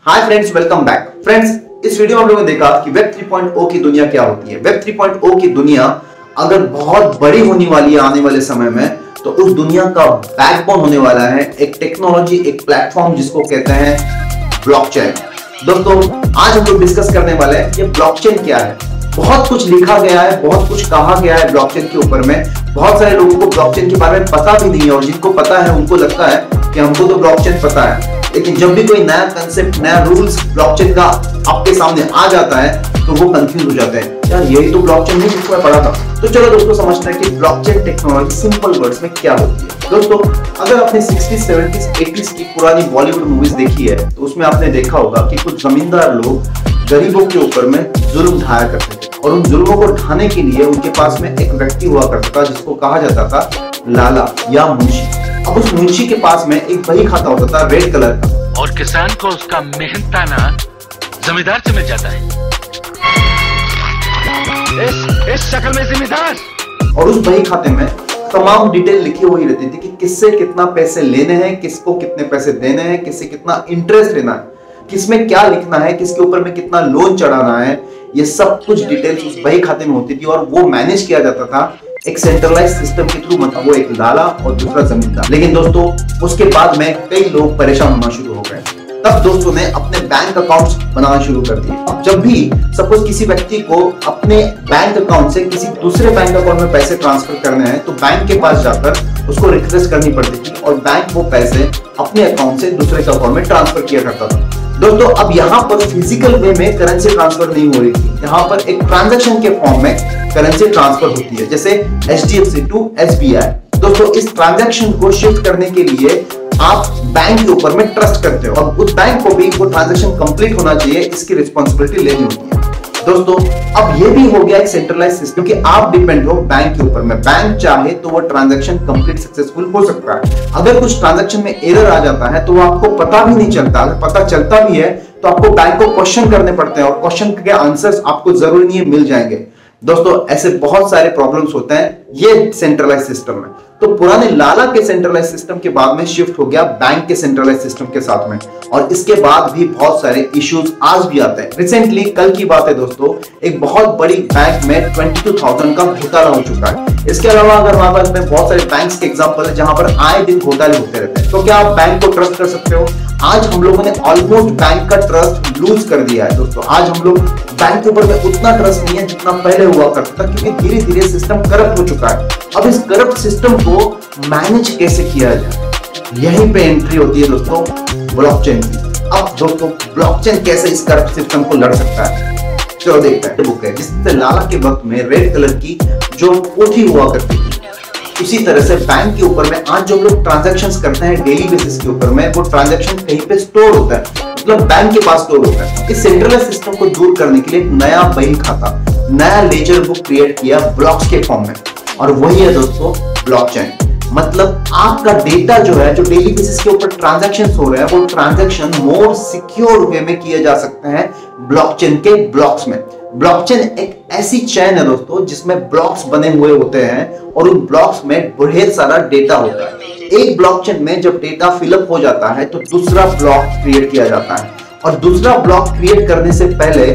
Hi friends, welcome back. Friends, इस video में हम लोगों ने देखा कि वेब 3.0 की दुनिया क्या होती है। वेब 3.0 की दुनिया अगर बहुत बड़ी होने वाली है आने वाले समय में, तो उस दुनिया का बैकबोन होने वाला है एक टेक्नोलॉजी, एक प्लेटफॉर्म जिसको कहते हैं ब्लॉकचेन। दोस्तों, आज हम लोग डिस्कस करने वाले हैं कि ब्लॉकचेन क्या है। बहुत कुछ लिखा गया है, बहुत कुछ कहा गया है ब्लॉकचेन के ऊपर में। बहुत सारे लोगों को ब्लॉकचेन के बारे में पता भी नहीं है, और जिनको पता है उनको लगता है कि हमको तो ब्लॉकचेन पता है। लेकिन जब भी कोई नया कंसेप्ट, नया रूल्स ब्लॉकचेन का आपके सामने आ जाता है तो वो कंफ्यूज हो जाते हैं, यार यही तो ब्लॉकचेन नहीं जिसको मैं पढ़ा था। तो चलो दोस्तों, समझते हैं कि ब्लॉकचेन टेक्नोलॉजी सिंपल वर्ड्स में क्या होती है। दोस्तों, अगर आपने 60s, 70s, 80s की पुरानी बॉलीवुड मूवीज देखी है तो उसमें आपने देखा होगा कि कुछ जमींदार लोग गरीबों के ऊपर में जुल्म ढाया करते थे, और उन जुल्मों को ढाने के लिए उनके पास में एक व्यक्ति हुआ करता था जिसको कहा जाता था लाला या मुंशी। अब उस मुंशी के पास में एक बही खाता होता था रेड कलर का, और किसान को उसका मेहनताना जमींदार से मिल जाता है। इस शक्ल में जिम्मेदार। और उस बही खाते में तमाम डिटेल लिखी हुई रहती थी कि किससे कितना पैसे लेने हैं, किसको कितने पैसे देने हैं, किससे कितना इंटरेस्ट लेना है, किसमें क्या लिखना है, किसके ऊपर में कितना लोन चढ़ाना है। ये सब कुछ डिटेल्स उस बही खाते में होती थी, और वो मैनेज किया जाता था एक सेंट्रलाइज सिस्टम के थ्रू। मतलब वो एक लाला और दूसरा जमींदार। लेकिन दोस्तों, उसके बाद में कई लोग परेशान होना शुरू हो गए। तब दोस्तों ने अपने बैंक अकाउंट्स बनाना शुरू कर दिए। अब जब भी सपोज किसी व्यक्ति को अपने बैंक अकाउंट से किसी दूसरे बैंक अकाउंट में पैसे ट्रांसफर करने हैं, तो बैंक के पास जाकर उसको रिक्वेस्ट करनी पड़ती थी, और बैंक वो पैसे अपने अकाउंट से दूसरे के अकाउंट में ट्रांसफर किया करता था। दोस्तों, अब यहाँ पर फिजिकल वे में करेंसी ट्रांसफर नहीं हो रही थी, यहाँ पर एक ट्रांजैक्शन के फॉर्म में करेंसी ट्रांसफर होती है, जैसे HDFC टू SBI। दोस्तों, इस ट्रांजैक्शन को शिफ्ट करने के लिए आप बैंक के ऊपर में ट्रस्ट करते हो, और उस बैंक को भी वो ट्रांजैक्शन कंप्लीट होना चाहिए, इसकी रिस्पॉन्सिबिलिटी लेनी होती है। दोस्तों, अब ये भी हो गया एक सेंट्रलाइज सिस्टम कि आप डिपेंड हो बैंक के ऊपर में। बैंक चाहे तो वो ट्रांजैक्शन कंप्लीट सक्सेसफुल हो सकता है। अगर कुछ ट्रांजैक्शन में एरर आ जाता है तो वो आपको पता भी नहीं चलता। अगर पता चलता भी है तो आपको बैंक को क्वेश्चन करने पड़ते हैं, और क्वेश्चन के आंसर्स आपको जरूरी नहीं है मिल जाएंगे। दोस्तों, ऐसे बहुत सारे प्रॉब्लम्स होते हैं ये सेंट्रलाइज सिस्टम में। तो पुराने लाला के सेंट्रलाइज सिस्टम के बाद में शिफ्ट हो गया बैंक के सेंट्रलाइज सिस्टम के साथ में, और इसके बाद भी बहुत सारे इश्यूज आज भी आते हैं। रिसेंटली कल की बात है दोस्तों, एक बहुत बड़ी बैंक में 22,000 का घोटाला हो चुका है। इसके अलावा अगर हमारे पास में बहुत सारे बैंक्स के एग्जांपल है जहां पर आए दिन घोटाले होते रहते हैं, तो क्या आप बैंक को ट्रस्ट कर सकते हो? आज हम लोगों ने ऑलमोस्ट बैंक का ट्रस्ट लूज कर दिया है। दोस्तों, आज हम लोग बैंक के ऊपर में उतना ट्रस्ट नहीं है जितना पहले हुआ करता था, क्योंकि धीरे धीरे सिस्टम करप्ट हो चुका है। अब इस करप्ट सिस्टम को मैनेज कैसे किया जाए, यहीं पे एंट्री होती है दोस्तों ब्लॉकचेन की। अब दोस्तों, ब्लॉकचेन कैसे इस करप्ट सिस्टम को लड़ सकता है, चलो देखते हैं। बुक है जिससे लाला के वक्त में रेड कलर की जो कोठी हुआ करती थी, उसी तरह से बैंक के ऊपर में आज जो लोग ट्रांजैक्शंस करते हैं डेली बेसिस के ऊपर में, वो ट्रांजैक्शन कहीं पे स्टोर होता है, मतलब बैंक के पास स्टोर होता है। इस सेंट्रलाइज सिस्टम को दूर करने के लिए एक नया बही खाता, नया लेजर बुक क्रिएट किया ब्लॉक्स के फॉर्म में, और वही है दोस्तों ब्लॉकचेन। मतलब आपका डेटा जो है, जो डेली बेसिस के ऊपर ट्रांजैक्शंस हो रहे हैं, वो ट्रांजैक्शन मोर सिक्योर वे में किए जा सकते हैं ब्लॉकचेन के ब्लॉक्स में। ब्लॉकचेन एक ऐसी चेन है दोस्तों जिसमें ब्लॉक्स बने हुए होते हैं, और उन ब्लॉक्स में ढेर सारा डेटा होता है। एक ब्लॉकचेन में जब डेटा फिलअप हो जाता है तो दूसरा ब्लॉक क्रिएट किया जाता है, और दूसरा ब्लॉक क्रिएट करने से पहले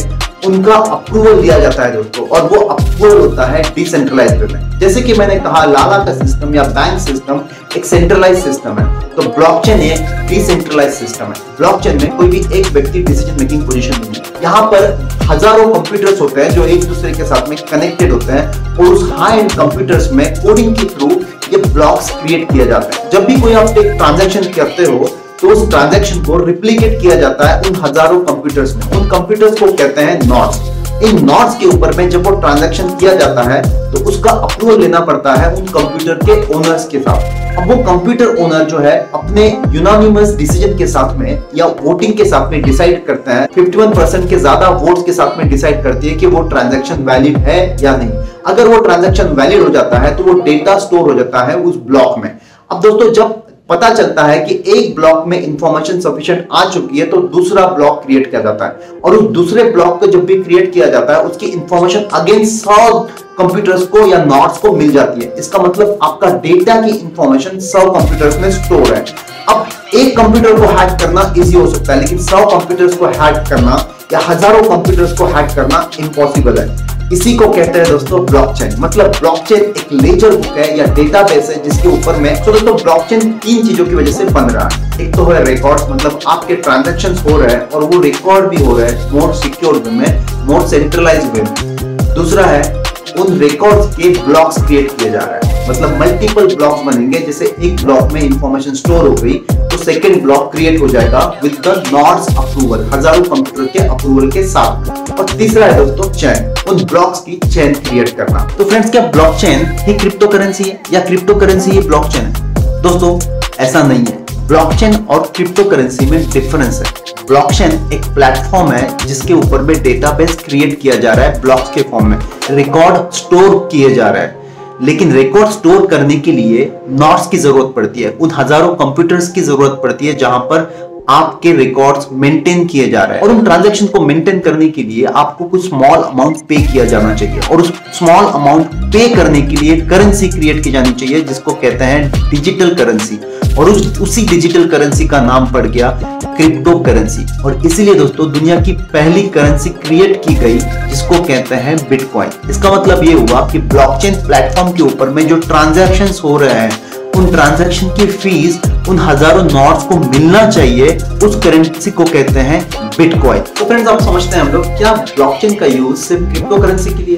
उनका अप्रूवल दिया जाता है दोस्तों, और वो अप्रूवल होता है डिसेंट्रलाइज्ड में। जैसे कि मैंने कहा, लाला का सिस्टम या बैंक सिस्टम एक सेंट्रलाइज सिस्टम है, तो ब्लॉकचेन एक डिसेंट्रलाइज सिस्टम है। ब्लॉकचेन में कोई भी एक व्यक्ति डिसीजन मेकिंग पोजीशन नहीं है। यहाँ पर हजारों कंप्यूटर्स होते हैं जो एक दूसरे के साथ में कनेक्टेड होते हैं, और उस हाई एंड कंप्यूटर्स में कोडिंग के थ्रू ये ब्लॉक्स क्रिएट किया जाता है। जब भी कोई आप एक ट्रांजैक्शन करते हो तो उस ट्रांजैक्शन को रिप्लिकेट किया जाता है उन हजारों कंप्यूटर्स में। उन कंप्यूटर्स को कहते हैं नोड्स। इन नोड्स के ऊपर में जब वो ट्रांजैक्शन किया जाता है तो उसका अप्रूवल लेना पड़ता है उन कंप्यूटर के ओनर्स के साथ। अब वो कंप्यूटर ओनर जो है अपने यूनानिमस डिसीजन के साथ में या वोटिंग के साथ में डिसाइड करता है, 51% के ज्यादा वोट्स के साथ में डिसाइड करती है कि वो ट्रांजैक्शन वैलिड है या नहीं। अगर वो ट्रांजैक्शन वैलिड हो जाता है तो वो डेटा स्टोर हो जाता है उस ब्लॉक में। अब दोस्तों, जब पता चलता है कि एक ब्लॉक में इंफॉर्मेशन सफिशिएंट आ चुकी है तो दूसरा ब्लॉक क्रिएट किया जाता है, और उस दूसरे ब्लॉक को जब भी क्रिएट किया जाता है उसकी इंफॉर्मेशन अगेन 100 कंप्यूटर्स को या नोड्स को मिल जाती है। इसका मतलब आपका डेटा की इंफॉर्मेशन 100 कंप्यूटर्स में स्टोर है। अब एक कंप्यूटर को हैक करना इजी हो सकता है, लेकिन 100 कंप्यूटर्स को हैक करना या हजारों कंप्यूटर्स को हैक करना इम्पॉसिबल है। इसी को कहते हैं दोस्तों ब्लॉकचेन। मतलब ब्लॉकचेन एक लेजर बुक है या डेटाबेस है जिसके ऊपर में दोस्तों ब्लॉकचेन 3 चीजों की वजह से बन रहा है। एक तो है रिकॉर्ड्स, मतलब आपके ट्रांजैक्शंस हो रहे हैं और वो रिकॉर्ड भी हो रहे हैं मोर सिक्योर वे में, मोर सेंट्रलाइज्ड वे में। दूसरा है उन रिकॉर्ड्स के ब्लॉक्स क्रिएट किए जा रहे हैं, मतलब मल्टीपल ब्लॉक्स बनेंगे। जैसे एक ब्लॉक में इंफॉर्मेशन स्टोर हो गई तो सेकंड ब्लॉक क्रिएट हो जाएगा विद द नोड्स अप्रूवल, हजारों कंप्यूटर के अप्रूवल के साथ। और तीसरा है दोस्तों चेन, उन ब्लॉक्स की चेन क्रिएट करना। तो फ्रेंड्स, क्या ब्लॉकचेन ही क्रिप्टो करेंसी है या क्रिप्टो करेंसी ही ब्लॉकचेन है? दोस्तों ऐसा नहीं है। ब्लॉकचेन और क्रिप्टो करेंसी में डिफरेंस है। ब्लॉकचेन एक प्लेटफॉर्म है जिसके ऊपर में डेटाबेस क्रिएट किया जा रहा है ब्लॉक्स के फॉर्म में, रिकॉर्ड स्टोर किए जा रहा है। लेकिन रिकॉर्ड स्टोर करने के लिए नोड्स की जरूरत पड़ती है, उन हजारों कंप्यूटर्स की जरूरत पड़ती है जहां पर आपके रिकॉर्ड्स मेंटेन किए जा रहे हैं। और उन ट्रांजैक्शन को मेंटेन करने के लिए आपको कुछ स्मॉल अमाउंट पे किया जाना चाहिए, और उस स्मॉल अमाउंट पे करने के लिए करेंसी क्रिएट की जानी चाहिए जिसको कहते हैं डिजिटल करेंसी। और उसी डिजिटल करेंसी का नाम पड़ गया क्रिप्टो करेंसी। और इसीलिए दोस्तों दुनिया की पहली करेंसी क्रिएट की गई जिसको कहते हैं बिटकॉइन। इसका मतलब ये हुआ कि ब्लॉकचेन प्लेटफॉर्म के ऊपर में जो ट्रांजैक्शंस हो रहे हैं उन ट्रांजैक्शन की फीस उन हजारों नोड्स को मिलना चाहिए, उस करेंसी को कहते हैं बिटकॉइन। तो फ्रेंड्स, आप समझते हैं हम लोग क्या ब्लॉकचेन का यूज सिर्फ क्रिप्टो करेंसी के लिए?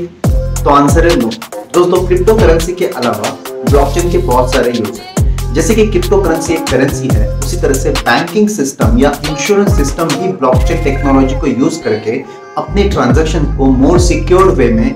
तो आंसर है नो। दोस्तों क्रिप्टो करेंसी के अलावा ब्लॉकचेन के बहुत सारे यूज हैं। जैसे कि क्रिप्टो करेंसी एक करेंसी है, उसी तरह से बैंकिंग सिस्टम या इंश्योरेंस सिस्टम भी ब्लॉकचेन टेक्नोलॉजी को यूज करके अपने ट्रांजैक्शन को मोर सिक्योर वे में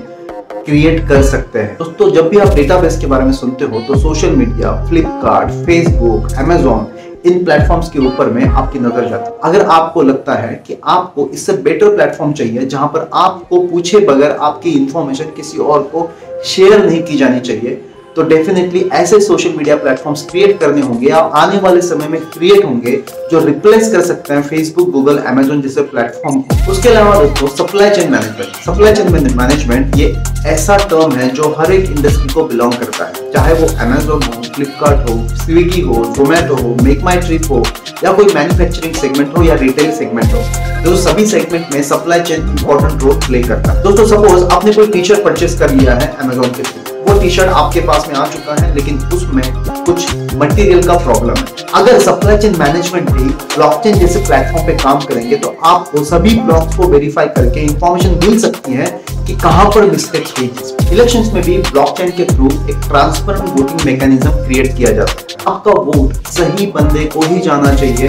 क्रिएट कर सकते हैं। दोस्तों जब भी आप डेटाबेस के बारे में सुनते हो तो social media, Flipkart, Facebook, Amazon, इन प्लेटफॉर्म्स के ऊपर में आपकी नजर जाती है। अगर आपको लगता है कि आपको इससे बेटर प्लेटफॉर्म चाहिए जहां पर आपको पूछे बगैर आपकी इंफॉर्मेशन किसी और को शेयर नहीं की जानी चाहिए, तो डेफिनेटली ऐसे सोशल मीडिया प्लेटफॉर्म्स क्रिएट करने होंगे या आने वाले समय में क्रिएट होंगे जो रिप्लेस कर सकते हैं फेसबुक, गूगल, अमेजॉन जैसे प्लेटफॉर्म। उसके अलावा दोस्तों supply chain management. Supply chain management ये ऐसा टर्म है जो हर एक इंडस्ट्री को बिलोंग करता है, चाहे वो अमेजॉन हो, फ्लिपकार्ट हो, स्विगी हो, जोमेटो हो, मेक माई ट्रिप हो, या कोई मैन्युफैक्चरिंग सेगमेंट हो या रिटेल सेगमेंट हो। तो सभी सेगमेंट में supply chain important role play करता है। दोस्तों सपोज आपने कोई टी शर्ट परचेस कर लिया है अमेजॉन के थ्रू, वो टी शर्ट आपके पास में आ चुका है लेकिन उसमें कुछ मटेरियल का प्रॉब्लम है। अगर सप्लाई चेन मैनेजमेंट भी ब्लॉकचेन जैसे प्लेटफॉर्म पे काम करेंगे तो आपको सभी ब्लॉक्स को वेरीफाई करके इंफॉर्मेशन मिल सकती है कि कहां पर मिस्टेक्स हुई। इलेक्शंस में भी ब्लॉकचेन के थ्रू एक ट्रांसपेरेंट वोटिंग मैकेनिज्म क्रिएट किया जाता है। आपका वोट सही बंदे को ही जाना चाहिए,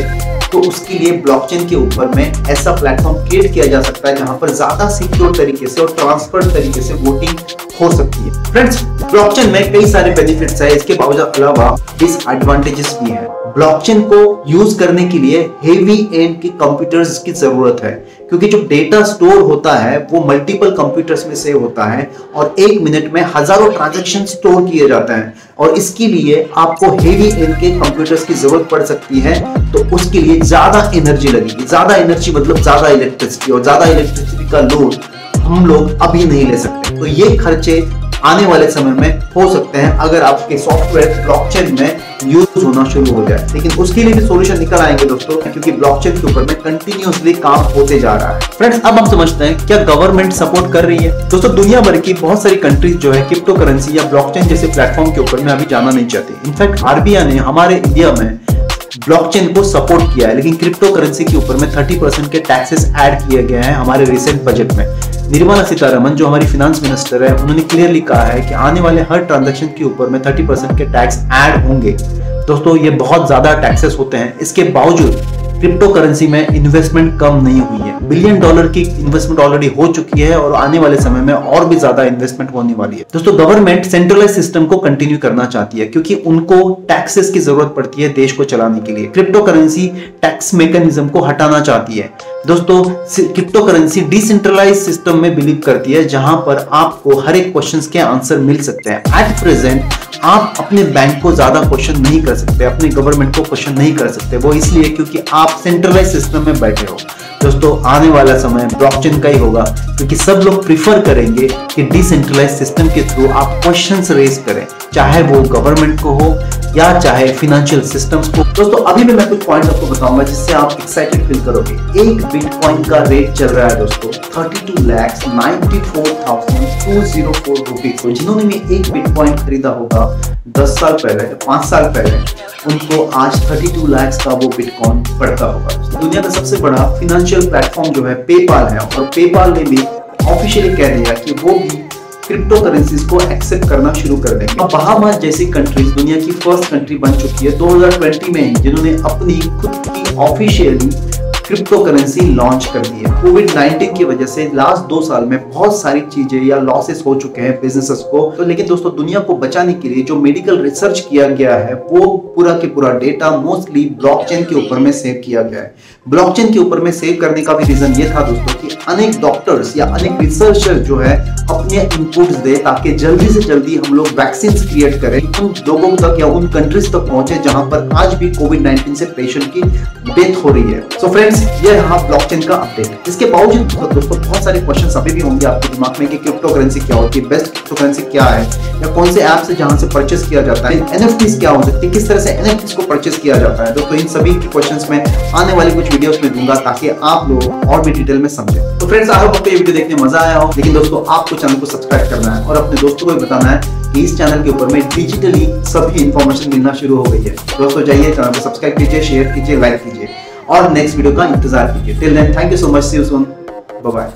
तो उसके लिए ब्लॉकचेन के ऊपर में ऐसा प्लेटफॉर्म क्रिएट किया जा सकता है जहां पर ज्यादा सिक्योर तरीके से और ट्रांसपेरेंट तरीके से वोटिंग हो सकती है। फ्रेंड्स, ब्लॉकचेन में कई सारे बेनिफिट्स है, इसके अलावा डिसएडवांटेजेस भी है। ब्लॉकचेन को यूज करने के लिए हेवी एंड की कंप्यूटर्स की जरूरत है, क्योंकि जो डेटा स्टोर होता है वो मल्टीपल कंप्यूटर्स में सेव होता है और एक मिनट में हजारों ट्रांजैक्शन स्टोर किए जाते हैं, और इसके लिए आपको हेवी एंड के कंप्यूटर्स की जरूरत पड़ सकती है। तो उसके लिए ज्यादा एनर्जी लगेगी। ज्यादा एनर्जी मतलब ज्यादा इलेक्ट्रिसिटी, और ज्यादा इलेक्ट्रिसिटी का लोड हम लोग अभी नहीं ले सकते। तो ये खर्चे आने वाले समय में हो सकते हैं अगर आपके सॉफ्टवेयर ब्लॉकचेन में यूज होना शुरू हो जाए, लेकिन उसके लिए भी सॉल्यूशन निकल आएंगे दोस्तों, क्योंकि ब्लॉकचेन के ऊपर में कंटिन्यूअसली काम होते जा रहा है। फ्रेंड्स, अब हम समझते हैं क्या गवर्नमेंट सपोर्ट कर रही है। दोस्तों दुनिया भर की बहुत सारी कंट्रीज जो है क्रिप्टो करेंसी या ब्लॉकचेन जैसे प्लेटफॉर्म के ऊपर में अभी जाना नहीं चाहती। इनफैक्ट आरबीआई ने हमारे इंडिया में ब्लॉकचेन को सपोर्ट किया है, लेकिन क्रिप्टो करेंसी के ऊपर में 30% के टैक्सेस ऐड किए गए हैं हमारे रिसेंट बजट में। निर्मला सीतारमन जो हमारी फाइनेंस मिनिस्टर है, उन्होंने क्लियरली कहा है कि आने वाले हर ट्रांजैक्शन के ऊपर में 30% के टैक्स ऐड होंगे। दोस्तों ये बहुत ज्यादा टैक्सेस होते हैं, इसके बावजूद क्रिप्टो करेंसी में इन्वेस्टमेंट कम नहीं हुई है। $1 बिलियन की इन्वेस्टमेंट ऑलरेडी हो चुकी है और आने वाले समय में और भी ज्यादा इन्वेस्टमेंट होने वाली है। दोस्तों गवर्नमेंट सेंट्रलाइज सिस्टम को कंटिन्यू करना चाहती है, क्योंकि उनको टैक्सेस की जरूरत पड़ती है देश को चलाने के लिए। क्रिप्टो करेंसी टैक्स मैकेनिज्म को हटाना चाहती है। दोस्तों क्रिप्टो करेंसी डिसेंट्रलाइज सिस्टम में बिलीव करती है, जहां पर आपको हर एक क्वेश्चंस के आंसर मिल सकते हैं। एट प्रेजेंट आप अपने बैंक को ज्यादा क्वेश्चन नहीं कर सकते, अपने गवर्नमेंट को क्वेश्चन नहीं कर सकते। वो इसलिए क्योंकि आप सेंट्रलाइज सिस्टम में बैठे हो। दोस्तों आने वाला समय ब्लॉकचेन का ही होगा, क्योंकि सब लोग प्रिफर करेंगे कि डिसेंट्रलाइज सिस्टम के थ्रू आप क्वेश्चंस रेज करें, चाहे वो गवर्नमेंट को हो या चाहे फाइनेंशियल सिस्टम्स को। दोस्तों अभी भी मैं कुछ पॉइंट आपको बताऊंगा जिससे आप एक्साइटेड फील करोगे। एक बिटकॉइन का रेट चल रहा है दोस्तों 32,94,204 रुपीज। तो जिन्होंने भी एक बिटकॉइन खरीदा होगा 10 साल पहले, 5 साल पहले, उनको आज 32 लाख का वो बिटकॉइन पड़ता होगा। दुनिया का सबसे बड़ा फाइनेंशियल प्लेटफॉर्म जो है पेपाल है, और पेपाल ने भी ऑफिशियली कह दिया कि वो भी क्रिप्टो करेंसीज को एक्सेप्ट करना शुरू कर देंगे। बहामास जैसी कंट्रीज दुनिया की फर्स्ट कंट्री बन चुकी है 2020 में ही, जिन्होंने अपनी खुद की ऑफिशियली क्रिप्टो करेंसी लॉन्च कर दी है। कोविड-19 की वजह से लास्ट 2 साल में बहुत सारी चीजें या लॉसेस हो चुके हैं बिजनेसेस को। तो लेकिन दोस्तों दुनिया को बचाने के लिए जो मेडिकल रिसर्च किया गया है वो पूरा के पूरा डेटा मोस्टली ब्लॉकचेन के ऊपर में सेव किया गया है। ब्लॉकचेन के ऊपर में सेव करने का भी रीजन ये था दोस्तों कि अनेक डॉक्टर्स या अनेक रिसर्चर जो है अपने इनपुट्स दे, ताकि जल्दी से जल्दी हम लोग वैक्सीन क्रिएट करें, उन लोगों तक या उन कंट्रीज तक पहुंचे जहां पर आज भी कोविड-19 से पेशेंट की डेथ हो रही है। सो फ्रेंड्स ये रहा ब्लॉकचेन का अपडेट। इसके बावजूद दोस्तों बहुत सारे क्वेश्चंस अभी भी होंगे आपके दिमाग में कि क्रिप्टो करेंसी क्या होती है, बेस्ट क्रिप्टो करेंसी क्या है, या कौन से ऐप से जहां से परचेस किया जाता है, एनएफटीज क्या हो सकती है, किस तरह से एनएफटीज को परचेस किया जाता है। दोस्तों इन सभी के क्वेश्चंस में आने वाली कुछ वीडियोस में दूंगा ताकि आप लोग और भी डिटेल में समझें। तो फ्रेंड्स आई होप आपको ये वीडियो देखने मजा आया हो, लेकिन दोस्तों आपको चैनल को सब्सक्राइब करना है और अपने दोस्तों को भी बताना है कि इस चैनल के ऊपर में डिजिटली सभी इंफॉर्मेशन मिलना शुरू हो गई है। दोस्तों जाइए चैनल को सब्सक्राइब कीजिए, शेयर कीजिए, लाइक कीजिए और नेक्स्ट वीडियो का इंतजार कीजिए। Till then thank you so much, see you soon, bye bye.